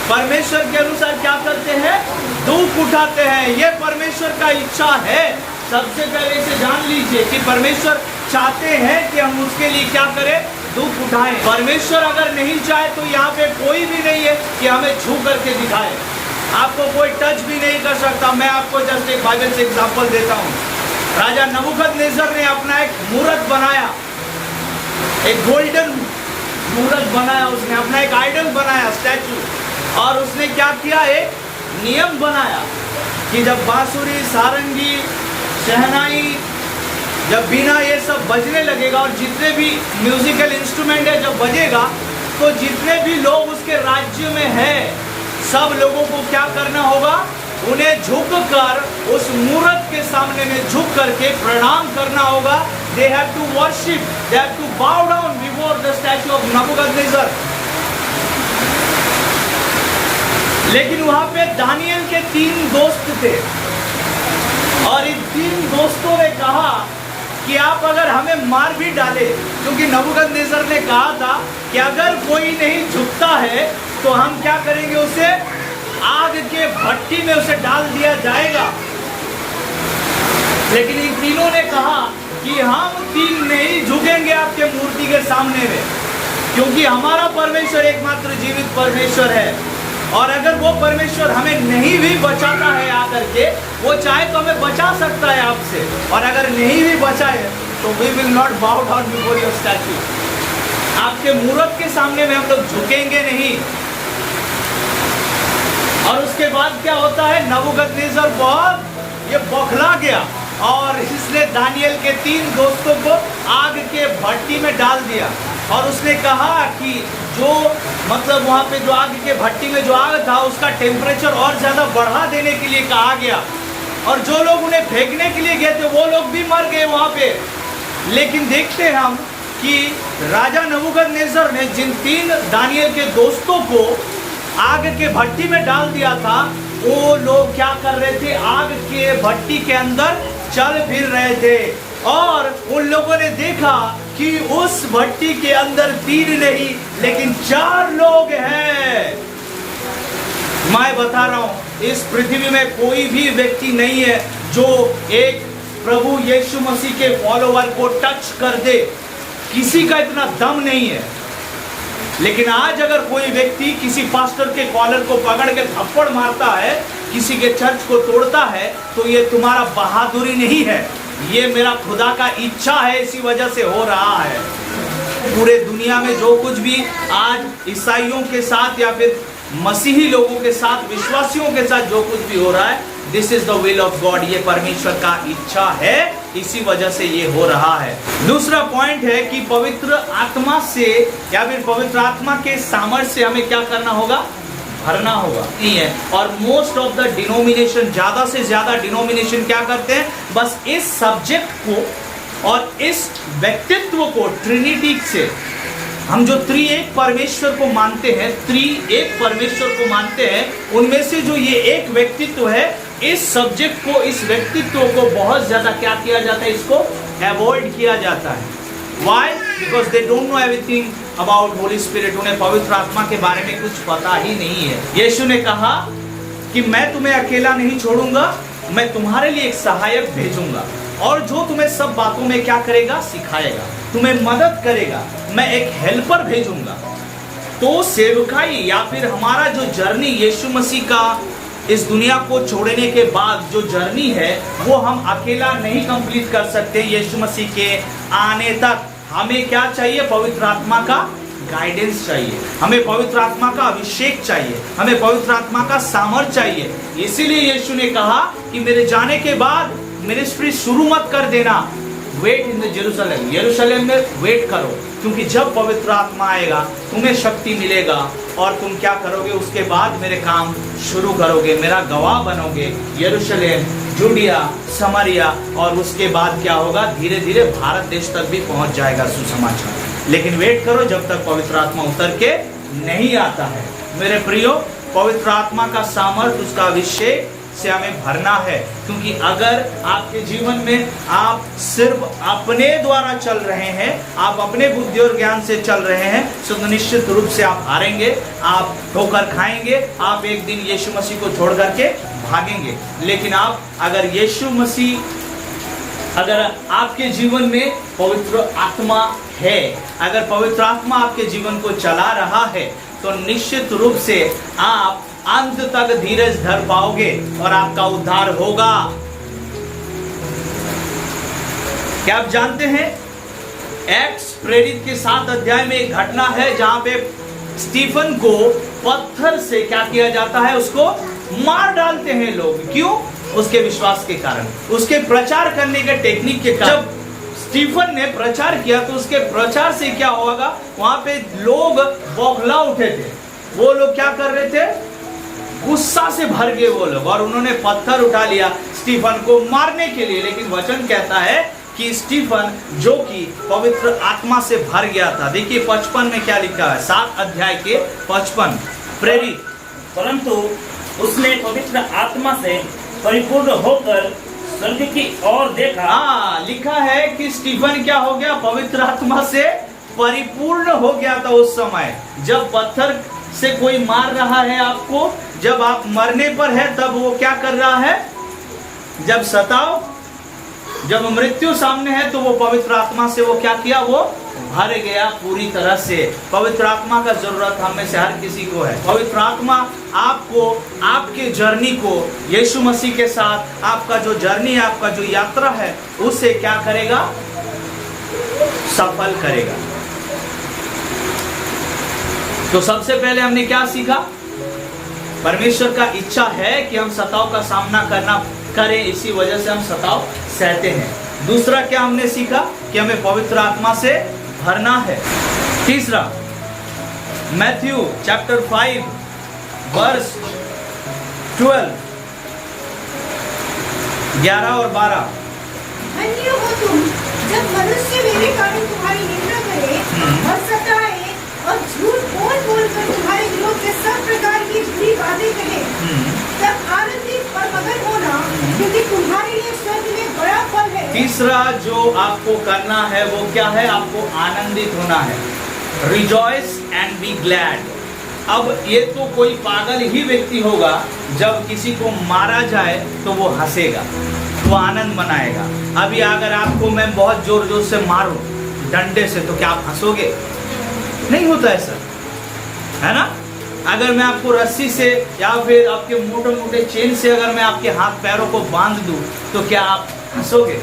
परमेश्वर के अनुसार क्या करते हैं, दुख उठाते हैं। ये परमेश्वर का इच्छा है। सबसे पहले इसे जान लीजिए कि परमेश्वर चाहते हैं कि हम उसके लिए क्या करें, दुख उठाएं। परमेश्वर अगर नहीं चाहे तो यहाँ पे कोई भी नहीं है कि हमें छू करके दिखाए, आपको कोई टच भी नहीं कर सकता। मैं आपको जस्ट एक बाइबल से एग्जांपल देता हूँ। राजा नबूकदनेस्सर ने अपना एक मूर्त बनाया, एक गोल्डन मूर्त बनाया, उसने अपना एक आइडल बनाया, स्टैचू, और उसने क्या किया, एक नियम बनाया कि जब बांसुरी, सारंगी, शहनाई, जब बीना ये सब बजने लगेगा और जितने भी म्यूजिकल इंस्ट्रूमेंट है जब बजेगा, तो जितने भी लोग उसके राज्य में हैं, सब लोगों को क्या करना होगा, उन्हें झुककर उस मूर्त के सामने में झुक करके प्रणाम करना होगा। They have to worship, they have to bow down before the statue of Nebuchadnezzar। लेकिन वहां पे दानियल के 3 दोस्त थे और इन 3 दोस्तों ने कहा कि आप अगर हमें मार भी डाले, क्योंकि नबूकदनेस्सर ने कहा था कि अगर कोई नहीं झुकता है तो हम क्या करेंगे, उसे आग के भट्टी में उसे डाल दिया जाएगा। लेकिन इन तीनों ने कहा कि हम 3 नहीं झुकेंगे आपके मूर्ति के सामने में, क्योंकि हमारा परमेश्वर एकमात्र जीवित परमेश्वर है, और अगर वो परमेश्वर हमें नहीं भी बचाता है आकर के, वो चाहे तो हमें बचा सकता है आपसे, और अगर नहीं भी बचाए तो we will not bow down before your statue. आपके मूर्त के सामने में हम लोग झुकेंगे नहीं। और उसके बाद क्या होता है, नबूकदनेस्सर बहुत ये बौखला गया और इसने दानियल के 3 दोस्तों को आग के भट्टी में डाल दिया, और उसने कहा कि जो मतलब वहाँ पे जो आग के भट्टी में जो आग था उसका टेम्परेचर और ज़्यादा बढ़ा देने के लिए कहा गया, और जो लोग उन्हें फेंकने के लिए गए थे वो लोग भी मर गए वहाँ पे। लेकिन देखते हैं हम कि राजा नबूकदनेस्सर ने जिन 3 दानियल के दोस्तों को आग के भट्टी में डाल दिया था, वो लोग क्या कर रहे थे, आग के भट्टी के अंदर चल फिर रहे थे, और उन लोगों ने देखा कि उस भट्टी के अंदर 3 नहीं लेकिन 4 लोग हैं। मैं बता रहा हूं, इस पृथ्वी में कोई भी व्यक्ति नहीं है जो एक प्रभु यीशु मसीह के फॉलोवर को टच कर दे, किसी का इतना दम नहीं है। लेकिन आज अगर कोई व्यक्ति किसी पास्टर के कॉलर को पकड़ के थप्पड़ मारता है, किसी के चर्च को तोड़ता है, तो ये तुम्हारा बहादुरी नहीं है, ये मेरा खुदा का इच्छा है, इसी वजह से हो रहा है। पूरे दुनिया में जो कुछ भी आज ईसाइयों के साथ या फिर मसीही लोगों के साथ, विश्वासियों के साथ जो कुछ भी हो रहा है, this is the will of God, ये परमेश्वर का इच्छा है, इसी वजह से ये हो रहा है। दूसरा पॉइंट है कि पवित्र आत्मा से या फिर पवित्र आत्मा के सामर्थ्य से हमें क्या करना होगा, भरना होगा। नहीं है, और मोस्ट ऑफ द डिनोमिनेशन, ज्यादा से ज्यादा डिनोमिनेशन क्या करते हैं, बस इस सब्जेक्ट को और इस व्यक्तित्व को ट्रिनिटी से, हम जो त्रिएक परमेश्वर को मानते हैं, त्रिएक परमेश्वर को मानते हैं, उनमें से जो ये एक व्यक्तित्व है, इस सब्जेक्ट को, इस व्यक्तित्व को बहुत ज्यादा क्या किया जाता है, इसको अवॉइड किया जाता है। Why? Because they don't know everything about Holy Spirit. उन्हें पवित्र आत्मा के बारे में कुछ पता ही नहीं है। यीशु ने कहा कि मैं तुम्हें अकेला नहीं छोड़ूंगा, मैं तुम्हारे लिए एक सहायक भेजूंगा, और जो तुम्हें सब बातों में क्या करेगा, सिखाएगा, तुम्हें मदद करेगा। मैं एक हेल्पर भेजूंगा। तो सेवकाई या फिर हमारा जो जर्नी यीशु मसीह का इस दुनिया को छोड़ने के बाद जो जर्नी है, वो हम अकेला नहीं कंप्लीट कर सकते। यीशु मसीह के आने तक हमें क्या चाहिए, पवित्र आत्मा का गाइडेंस चाहिए, हमें पवित्र आत्मा का अभिषेक चाहिए, हमें पवित्र आत्मा का सामर्थ्य चाहिए। इसीलिए यीशु ने कहा कि मेरे जाने के बाद मिनिस्ट्री शुरू मत कर देना, वेट इन द जेरूशलेम, यरूशलेम में वेट करो, क्योंकि जब पवित्र आत्मा आएगा तुम्हें शक्ति मिलेगा और तुम क्या करोगे, उसके बाद मेरे काम शुरू करोगे, मेरा गवाह बनोगे, यरूशलेम, जूडिया, समरिया, और उसके बाद क्या होगा, धीरे धीरे भारत देश तक भी पहुंच जाएगा सुसमाचार। लेकिन वेट करो जब तक पवित्र आत्मा उतर के नहीं आता है। मेरे प्रियो, पवित्र आत्मा का सामर्थ्य, उसका अभिषेक से हमें भरना है, क्योंकि अगर आपके जीवन में आप सिर्फ अपने द्वारा चल रहे हैं, आप अपने बुद्धि और ज्ञान से चल रहे हैं, तो निश्चित रूप से आप हारेंगे, आप ठोकर खाएंगे, आप एक दिन यीशु मसीह को छोड़ करके भागेंगे। लेकिन आप अगर यीशु मसीह, अगर आपके जीवन में पवित्र आत्मा है, अगर पवित्र आत्मा आपके जीवन को चला रहा है, तो निश्चित रूप से आप अंत तक धीरज धर पाओगे और आपका उद्धार होगा। क्या आप जानते हैं, एक्ट्स प्रेरित के 7 अध्याय में एक घटना है जहां पे स्टीफन को पत्थर से क्या किया जाता है, उसको मार डालते हैं लोग। क्यों? उसके विश्वास के कारण, उसके प्रचार करने के टेक्निक के कारण। जब स्टीफन ने प्रचार किया तो उसके प्रचार से क्या होगा, वहां पे लोग बौखला उठे थे। वो लोग क्या कर रहे थे, गुस्सा से भर गए वो लोग, और उन्होंने पत्थर उठा लिया स्टीफन को मारने के लिए। लेकिन वचन कहता है कि स्टीफन जो कि पवित्र आत्मा से भर गया था। देखिए 55 में क्या लिखा है, 7 अध्याय के 55, प्रेरित, परंतु उसने पवित्र आत्मा से परिपूर्ण होकर स्वर्ग की ओर देखा। लिखा है कि स्टीफन क्या हो गया, पवित्र आत्मा से परिपूर्ण हो गया था। उस समय जब पत्थर से कोई मार रहा है आपको, जब आप मरने पर है, तब वो क्या कर रहा है, जब सताओ, जब मृत्यु सामने है, तो वो पवित्र आत्मा से वो क्या किया, वो भर गया पूरी तरह से। पवित्र आत्मा का जरूरत हम में से हर किसी को है। पवित्र आत्मा आपको, आपके जर्नी को यीशु मसीह के साथ, आपका जो जर्नी है, आपका जो यात्रा है, उसे क्या करेगा, सफल करेगा। तो सबसे पहले हमने क्या सीखा, परमेश्वर का इच्छा है कि हम सताव का सामना करें, इसी वजह से हम सताव सहते हैं। दूसरा क्या हमने सीखा, कि हमें पवित्र आत्मा से भरना है। तीसरा, मैथ्यू चैप्टर 5 वर्स 12, 11 और 12। धन्य हो तुम जब मनुष्य मेरे कारण तुम्हारी निंदा करे और सताए और झूठ बोल कर तुम्हारे विरोध में सब प्रकार की बुरी बातें कहे, तब आनंदित और मगन होना, क्योंकि तुम्हारे लिए स्वर्ग में बड़ा फल है। तीसरा जो आपको करना है वो क्या है, आपको आनंदित होना है। Rejoice and be glad. अब ये तो कोई पागल ही व्यक्ति होगा, जब किसी को मारा जाए तो वो हंसेगा, वो आनंद मनाएगा। अभी अगर आपको मैं बहुत जोर जोर से मारूं डंडे से, तो क्या आप हंसोगे? नहीं होता ऐसा, है ना। अगर मैं आपको रस्सी से या फिर आपके मोटे मोटे चेन से अगर मैं आपके हाथ पैरों को बांध दूं, तो क्या आप हंसोगे?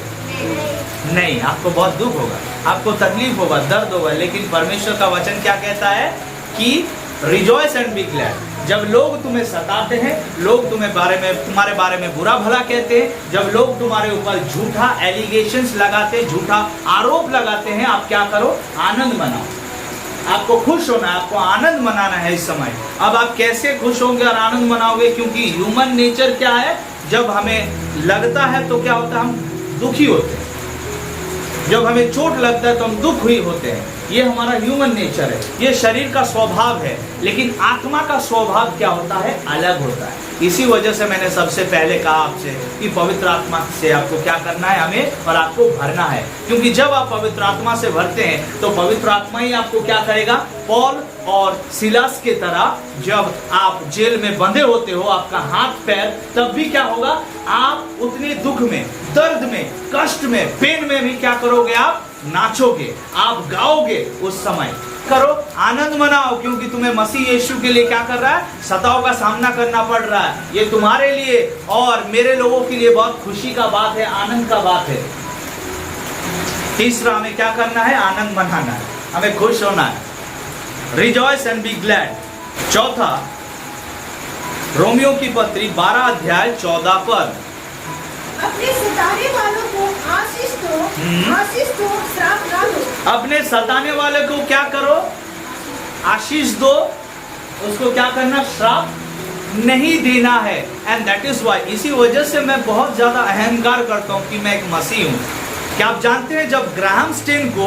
नहीं, आपको बहुत दुख होगा, आपको तकलीफ होगा, दर्द होगा। लेकिन परमेश्वर का वचन क्या कहता है कि रिजॉइस एंड बी ग्लैड। जब लोग तुम्हें सताते हैं, लोग तुम्हारे बारे में बुरा भला कहते हैं, जब लोग तुम्हारे ऊपर झूठा एलिगेशंस लगाते हैं, झूठा आरोप लगाते हैं, आप क्या करो? आनंद मनाओ। आपको खुश होना है, आपको आनंद मनाना है इस समय। अब आप कैसे खुश होंगे और आनंद मनाओगे? क्योंकि ह्यूमन नेचर क्या है, जब हमें लगता है तो क्या होता है? हम दुखी होते हैं। जब हमें चोट लगता है तो हम दुख हुई होते हैं। ये हमारा ह्यूमन नेचर है, ये शरीर का स्वभाव है। लेकिन आत्मा का स्वभाव क्या होता है? अलग होता है। इसी वजह से मैंने सबसे पहले कहा आपसे कि पवित्र आत्मा से आपको क्या करना है? हमें और आपको भरना है। क्योंकि जब आप पवित्र आत्मा से भरते हैं तो पवित्र आत्मा ही आपको क्या करेगा? पौल और सिलास के तरह जब आप जेल में बंधे होते हो, आपका हाथ पैर, तब भी क्या होगा? आप उतने दुख में, दर्द में, कष्ट में, पेन में भी क्या करोगे? आप नाचोगे, आप गाओगे। उस समय करो, आनंद मनाओ, क्योंकि तुम्हें मसीह यीशु के लिए क्या कर रहा है? सताव का सामना करना पड़ रहा है। ये तुम्हारे लिए और मेरे लोगों के लिए बहुत खुशी का बात है, आनंद का बात है। तीसरा, हमें क्या करना है? आनंद मनाना है, हमें खुश होना है। Rejoice and be glad. चौथा, रोमियो की पत्री 12 अध्याय 14 पद। अपने सताने वालों को आशीष दो, श्राप ना दो। अपने सताने वाले को क्या करो? आशीष दो। उसको क्या करना? श्राप नहीं देना है। एंड दैट इज वाई, इसी वजह से मैं बहुत ज्यादा अहंकार करता हूं कि मैं एक मसीह हूं। क्या आप जानते हैं जब ग्राहम स्टेन को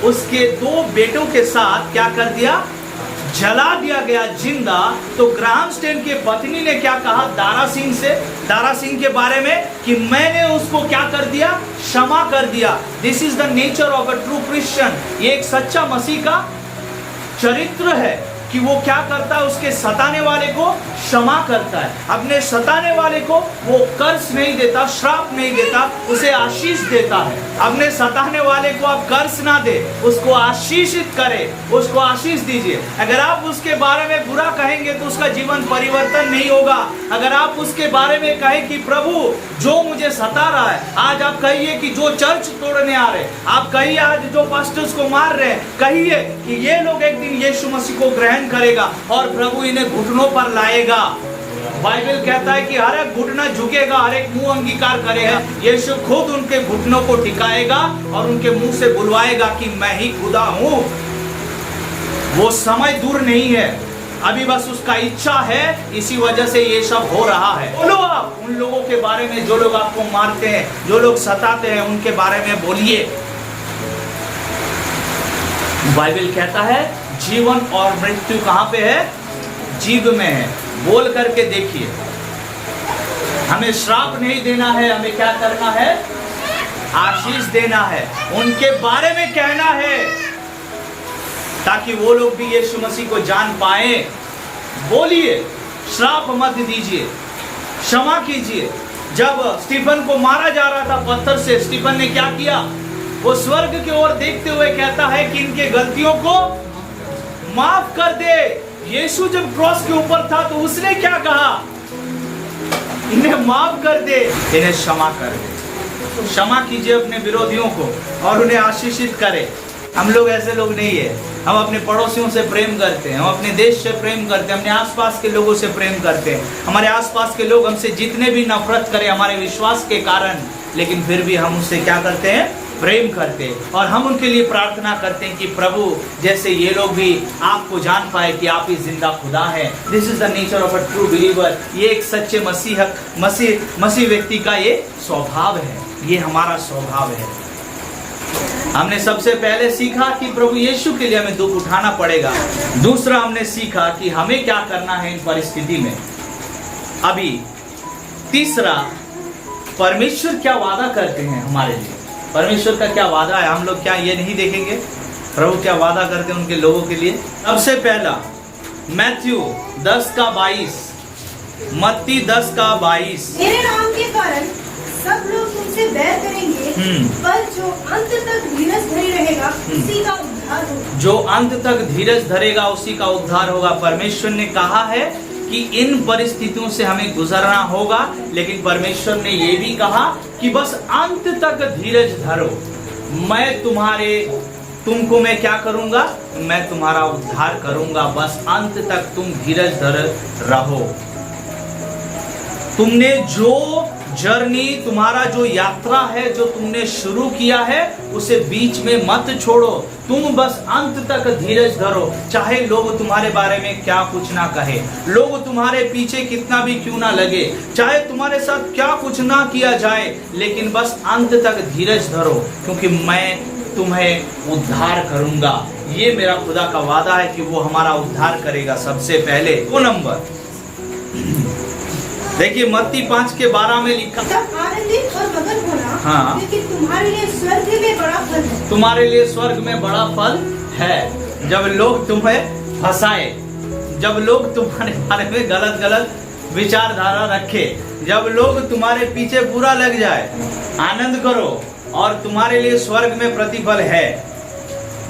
उसके 2 बेटों के साथ क्या कर दिया? जला दिया गया जिंदा, तो ग्राहम स्टेन की पत्नी ने क्या कहा दारा सिंह के बारे में? कि मैंने उसको क्या कर दिया? क्षमा कर दिया। This is the nature of a true Christian. ये एक सच्चा मसीह का चरित्र है कि वो क्या करता है? उसके सताने वाले को क्षमा करता है। अपने सताने वाले को वो कर्ज नहीं देता, श्राप नहीं देता, उसे आशीष देता है। अपने सताने वाले को आप कर्ज ना दे, उसको आशीषित करे, उसको आशीष दीजिए। अगर आप उसके बारे में बुरा कहेंगे तो उसका जीवन परिवर्तन नहीं होगा। अगर आप उसके बारे में कहें कि प्रभु जो मुझे सता रहा है, आज आप कहिए कि जो चर्च तोड़ने आ रहे, आप कहिए आज जो पास्टर्स को मार रहे हैं, कहिए कि ये लोग एक दिन यीशु मसीह को ग्रहण करेगा और प्रभु इन्हें घुटनों पर लाएगा। बाइबल कहता है कि हर एक घुटना झुकेगा, हर एक मुंह अंगीकार करेगा। यीशु खुद उनके घुटनों को टिकाएगा और उनके मुंह से बुलवाएगा कि मैं ही खुदा हूं। वो समय दूर नहीं है, अभी बस उसका इच्छा है। इसी वजह से ये सब हो रहा है। बोलो आप उन लोगों के बारे में जो लोग आपको मारते हैं, जो लोग सताते हैं, उनके बारे में बोलिए। बाइबल कहता है जीवन और मृत्यु कहां पे है? जीव में है। बोल करके देखिए। हमें श्राप नहीं देना है, हमें क्या करना है? आशीष देना है, उनके बारे में कहना है, ताकि वो लोग भी यीशु मसीह को जान पाए। बोलिए, श्राप मत दीजिए, क्षमा कीजिए। जब स्टीफन को मारा जा रहा था पत्थर से, स्टीफन ने क्या किया? वो स्वर्ग की ओर देखते हुए कहता है कि इनके गलतियों को माफ कर दे। यीशु जब क्रॉस के ऊपर था तो उसने क्या कहा? इन्हें माफ कर दे, इन्हें क्षमा कर दे। क्षमा कीजिए अपने विरोधियों को और उन्हें आशीषित करें। हम लोग ऐसे लोग नहीं है। हम अपने पड़ोसियों से प्रेम करते हैं, हम अपने देश से प्रेम करते हैं, अपने आसपास के लोगों से प्रेम करते हैं। हमारे आसपास के लोग हमसे जितने भी नफरत करें हमारे विश्वास के कारण, लेकिन फिर भी हम उससे क्या करते हैं? प्रेम करते हैं। और हम उनके लिए प्रार्थना करते हैं कि प्रभु जैसे ये लोग भी आपको जान पाए कि आप ही जिंदा खुदा है। This is the nature of a true believer. ये एक सच्चे मसीह व्यक्ति का ये स्वभाव है, ये हमारा स्वभाव है। हमने सबसे पहले सीखा कि प्रभु यीशु के लिए हमें दुख उठाना पड़ेगा। दूसरा, हमने सीखा कि हमें क्या करना है इन परिस्थिति में। अभी तीसरा, परमेश्वर क्या वादा करते हैं हमारे लिए। परमेश्वर का क्या वादा है, हम लोग क्या ये नहीं देखेंगे? प्रभु क्या वादा करते हैं उनके लोगों के लिए। सबसे पहला मैथ्यू 10:22, मत्ती 10:22। मेरे नाम के कारण सब लोग तुमसे बैर करेंगे, पर जो अंत तक धीरज धरे रहेगा उसी का उद्धार होगा। जो अंत तक धीरज धरेगा उसी का उद्धार होगा। परमेश्वर ने कहा है कि इन परिस्थितियों से हमें गुजरना होगा, लेकिन परमेश्वर ने ये भी कहा कि बस अंत तक धीरज धरो, मैं तुम्हारे तुमको मैं क्या करूंगा, मैं तुम्हारा उद्धार करूंगा, बस अंत तक तुम धीरज धर रहो। तुमने जो जर्नी, तुम्हारा जो यात्रा है जो तुमने शुरू किया है, उसे बीच में मत छोड़ो। तुम बस अंत तक धीरज धरो, चाहे लोग तुम्हारे बारे में क्या कुछ ना कहे, लोग तुम्हारे पीछे कितना भी क्यों ना लगे, चाहे तुम्हारे साथ क्या कुछ ना किया जाए, लेकिन बस अंत तक धीरज धरो, क्योंकि मैं तुम्हें उद्धार करूंगा। ये मेरा खुदा का वादा है कि वो हमारा उद्धार करेगा। सबसे पहले 2 नंबर देखिए मत्ती 5:12 में लिखा, तब आनंदित और मगन होना, हाँ। लेकिन तुम्हारे लिए स्वर्ग में बड़ा फल है। तुम्हारे लिए स्वर्ग में बड़ा फल है। जब लोग तुम्हें फंसाए, जब लोग तुम्हारे बारे में गलत गलत विचारधारा रखे, जब लोग तुम्हारे पीछे बुरा लग जाए, आनंद करो और तुम्हारे लिए स्वर्ग में प्रतिफल है।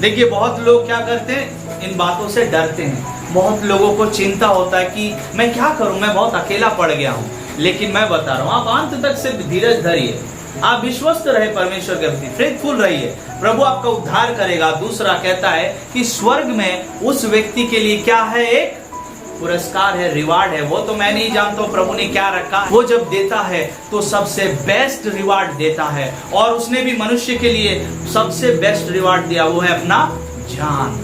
देखिए बहुत लोग क्या करते हैं, इन बातों से डरते हैं। बहुत लोगों को चिंता होता है कि मैं क्या करूं, मैं बहुत अकेला पड़ गया हूं। लेकिन मैं बता रहा हूं, आप अंत तक सिर्फ धीरज धरिए, आप विश्वस्त रहे परमेश्वर के प्रति, फेथफुल रहिए, प्रभु आपका उद्धार करेगा। दूसरा कहता है कि स्वर्ग में उस व्यक्ति के लिए क्या है, एक पुरस्कार है, रिवार्ड है। वो तो मैं नहीं जानता हूं प्रभु ने क्या रखा। वो जब देता है तो सबसे बेस्ट रिवार्ड देता है, और उसने भी मनुष्य के लिए सबसे बेस्ट रिवार्ड दिया, वो है अपना जान।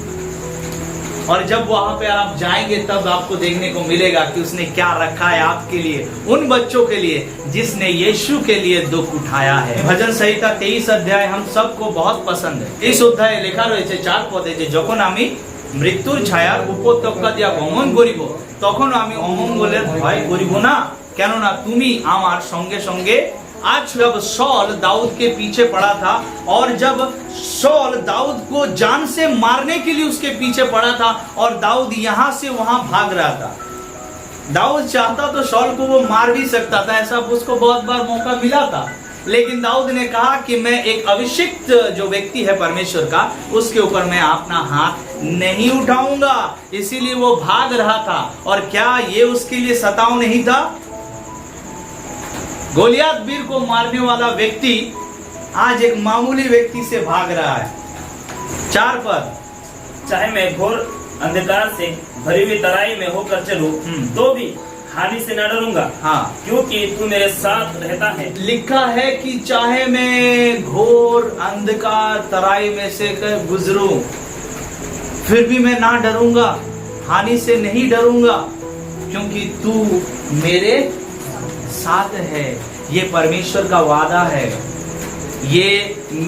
और जब वहां पे आप जाएंगे तब आपको देखने को मिलेगा कि उसने क्या रखा है आपके लिए, उन बच्चों के लिए जिसने यीशु के लिए दुख उठाया है। भजन संहिता 23 अध्याय हम सबको बहुत पसंद है। इस अध्याय लेखा रही 4 पदे, যখন আমি মৃত্যুর ছায়ার উপত্যকা দিয়া গমন করিব, তখন আমি অমঙ্গলের ভয় করিব না, কেননা তুমি আমার সঙ্গে সঙ্গে আছো। जब शौल दाऊद के पीछे पड़ा था, और जब शौल दाऊद को जान से मारने के लिए उसके पीछे पड़ा था, और दाऊद यहां से वहां भाग रहा था, दाऊद चाहता तो शौल को वो मार भी सकता था, ऐसा उसको बहुत बार मौका मिला था। लेकिन दाऊद ने कहा कि मैं एक अभिषिक्त जो व्यक्ति है परमेश्वर का, उसके ऊपर मैं अपना हाथ नहीं उठाऊंगा, इसीलिए वो भाग रहा था। और क्या ये उसके लिए सताव नहीं था? गोलियात वीर को मारने वाला व्यक्ति आज एक मामूली व्यक्ति से भाग रहा है। 4 पद, चाहे मैं घोर अंधकार से भरी हुई तराई में होकर चलूं, तो भी हानि से न डरूंगा, हाँ, क्योंकि तू मेरे साथ रहता है। लिखा है कि चाहे मैं घोर अंधकार तराई में से कर गुजरूं, फिर भी मैं ना डरूंगा, हानि से नहीं डरूंगा, क्योंकि तू मेरे साथ है। ये परमेश्वर का वादा है, ये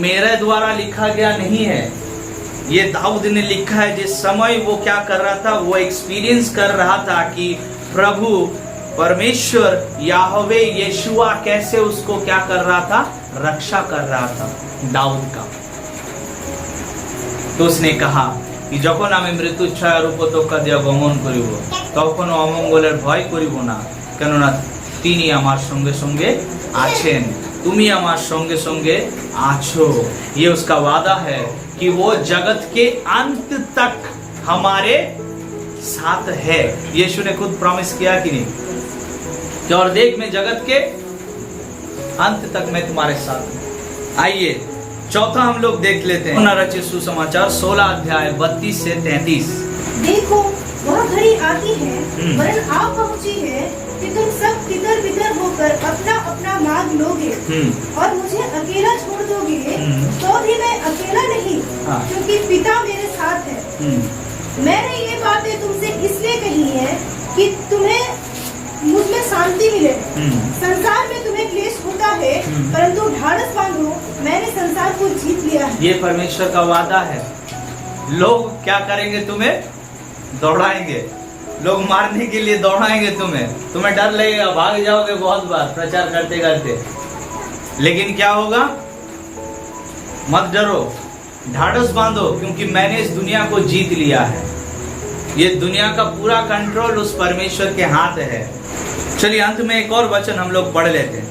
मेरे द्वारा लिखा गया नहीं है, ये दाऊद ने लिखा है। जिस समय वो क्या कर रहा था, वो एक्सपीरियंस कर रहा था कि प्रभु परमेश्वर याहवे यीशुआ कैसे उसको क्या कर रहा था, रक्षा कर रहा था दाऊद का। तो उसने कहा कि যখন আমি মৃত্যু ছায়ার উপত্যকা দিয়া গমন করিব, তখন অমঙ্গলের ভয় করিব না, কেননা তিনি আমার সঙ্গে সঙ্গে আছেন, তুমি আমার সঙ্गे সঙ্गे আছো। ये उसका वादा है कि वो जगत के अंत तक हमारे साथ है। यीशु ने खुद प्रॉमिस किया कि नहीं, कि और देख मैं जगत के अंत तक मैं तुम्हारे साथ हूं। आइए चौथा हम लोग देख लेते हैं रचित सुसमाचार 16 अध्याय 32 से 33। देखो वह घड़ी आती है, वरन आ पहुंची है कि तुम सब तितर बितर होकर अपना अपना मार्ग लोगे और मुझे अकेला छोड़ दोगे, तो भी मैं अकेला नहीं, क्योंकि पिता मेरे साथ है। मैंने ये बातें तुमसे इसलिए कही है कि तुम्हें मुझ में शांति मिले। संसार में तुम्हें क्लेश होता है, परंतु ढाढ़स बांधो, मैंने संसार को जीत लिया है। ये परमेश्वर का वादा है। लोग क्या करेंगे, तुम्हें दौड़ाएंगे, लोग मारने के लिए दौड़ाएंगे तुम्हें डर लगेगा, भाग जाओगे बहुत बार प्रचार करते करते, लेकिन क्या होगा, मत डरो, ढाढ़स बांधो, क्योंकि मैंने इस दुनिया को जीत लिया है। ये दुनिया का पूरा कंट्रोल उस परमेश्वर के हाथ है। चलिए अंत में एक और वचन हम लोग पढ़ लेते हैं।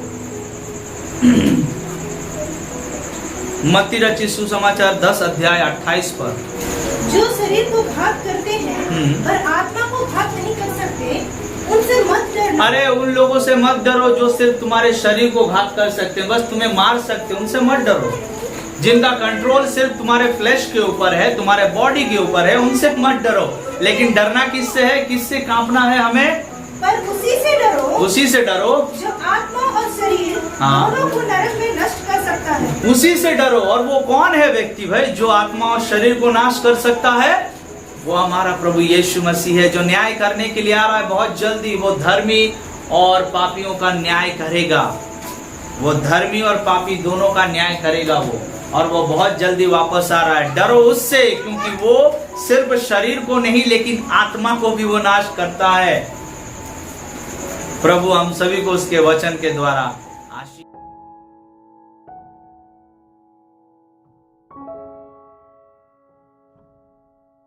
मत्ती रचित सुसमाचार 10 अध्याय 28 पर, जो शरीर को घात करते हैं पर आत्मा को घात नहीं कर सकते, उनसे मत डरना। अरे उन लोगों से मत डरो जो सिर्फ तुम्हारे शरीर को घात कर सकते हैं, बस तुम्हें मार सकते हैं, उनसे मत डरो। जिनका कंट्रोल सिर्फ तुम्हारे फ्लैश के ऊपर है, तुम्हारे बॉडी के ऊपर है, उनसे मत डरो। लेकिन डरना किससे है, किससे कांपना है हमें? पर उसी से डरो, उसी से डरो जो आत्मा और शरीर दोनों को नरक में नष्ट कर सकता है। उसी से डरो। और वो कौन है व्यक्ति भाई जो आत्मा और शरीर को नाश कर सकता है? वो हमारा प्रभु यीशु मसीह है, जो न्याय करने के लिए आ रहा है बहुत जल्दी। वो धर्मी और पापियों का न्याय करेगा। वो धर्मी और पापी दोनों का न्याय करेगा वो, और वो बहुत जल्दी वापस आ रहा है। डरो उससे, क्योंकि वो सिर्फ शरीर को नहीं लेकिन आत्मा को भी वो नाश करता है। प्रभु हम सभी को उसके वचन के द्वारा